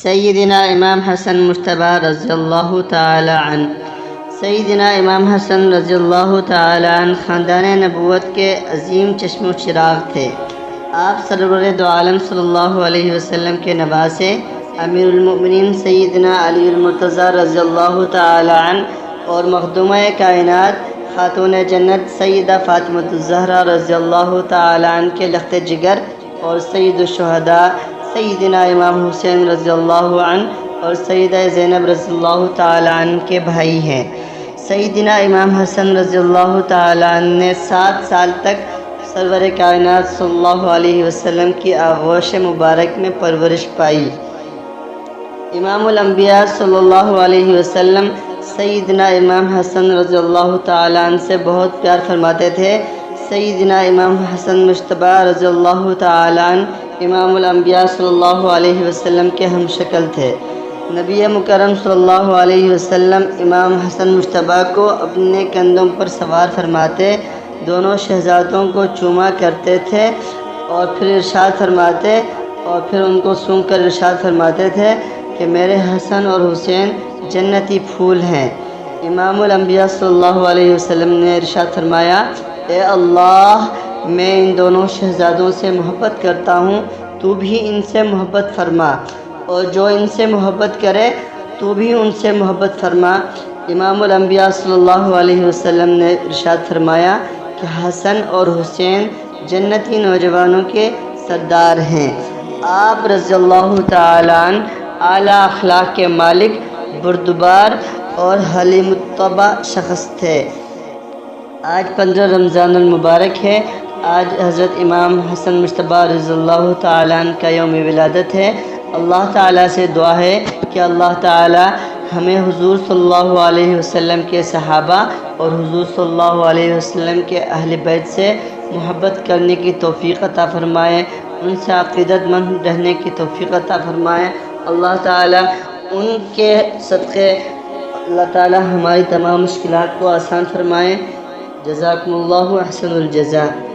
سیدنا امام حسن مجتبی رضی اللہ تعالی عنہ۔ سیدنا امام حسن رضی اللہ تعالی عنہ خاندان نبوت کے عظیم چشم و چراغ تھے۔ آپ سرور دو عالم صلی اللہ علیہ وسلم کے نواسے امیر المؤمنین سیدنا علی المرتضیٰ رضی اللہ تعالی عنہ اور مخدومہ کائنات خاتون جنت سیدہ فاطمۃ الزہرا رضی اللہ تعالی عنہ کے لخت جگر اور سید الشہداء سیدنا امام حسین رضی اللہ عنہ اور سیدہ زینب رضی اللہ تعالی عنہ کے بھائی ہیں۔ سیدنا امام حسن رضی اللہ تعالی عنہ نے 7 سال تک سرور کائنات صلی اللہ علیہ وسلم کی آغوش مبارک میں پرورش پائی۔ امام الانبیاء صلی اللہ علیہ وسلم سیدنا امام حسن رضی اللہ تعالی عنہ سے بہت پیار فرماتے تھے۔ سیدنا امام حسن مجتبی رضی اللہ تعالی عنہ امام الانبیاء صلی اللہ علیہ وسلم کے ہم شکل تھے۔ نبی مکرم صلی اللہ علیہ وسلم امام حسن مجتبی کو اپنے کندھوں پر سوار فرماتے، دونوں شہزادوں کو چوما کرتے تھے اور پھر ان کو سونگھ کر ارشاد فرماتے تھے کہ میرے حسن اور حسین جنتی پھول ہیں۔ امام الانبیاء صلی اللہ علیہ وسلم نے ارشاد فرمایا، اے اللہ، میں ان دونوں شہزادوں سے محبت کرتا ہوں، تو بھی ان سے محبت فرما، اور جو ان سے محبت کرے تو بھی ان سے محبت فرما۔ امام الانبیاء صلی اللہ علیہ وسلم نے ارشاد فرمایا کہ حسن اور حسین جنتی نوجوانوں کے سردار ہیں۔ آپ رضی اللہ تعالی عنہ اعلیٰ اخلاق کے مالک، بردبار اور حلیم الطبع شخص تھے۔ آج 15 رمضان المبارک ہے۔ آج حضرت امام حسن مجتبی رضی اللہ تعالیٰ عنہ کا یوم ولادت ہے۔ اللہ تعالیٰ سے دعا ہے کہ اللہ تعالیٰ ہمیں حضور صلی اللہ علیہ وسلم کے صحابہ اور حضور صلی اللہ علیہ وسلم کے اہل بیت سے محبت کرنے کی توفیق عطا فرمائے، ان سے عقیدت مند رہنے کی توفیق عطا فرمائے۔ اللہ تعالیٰ ان کے صدقے اللہ تعالیٰ ہماری تمام مشکلات کو آسان فرمائے۔ جزاکم اللہ احسن الجزاء۔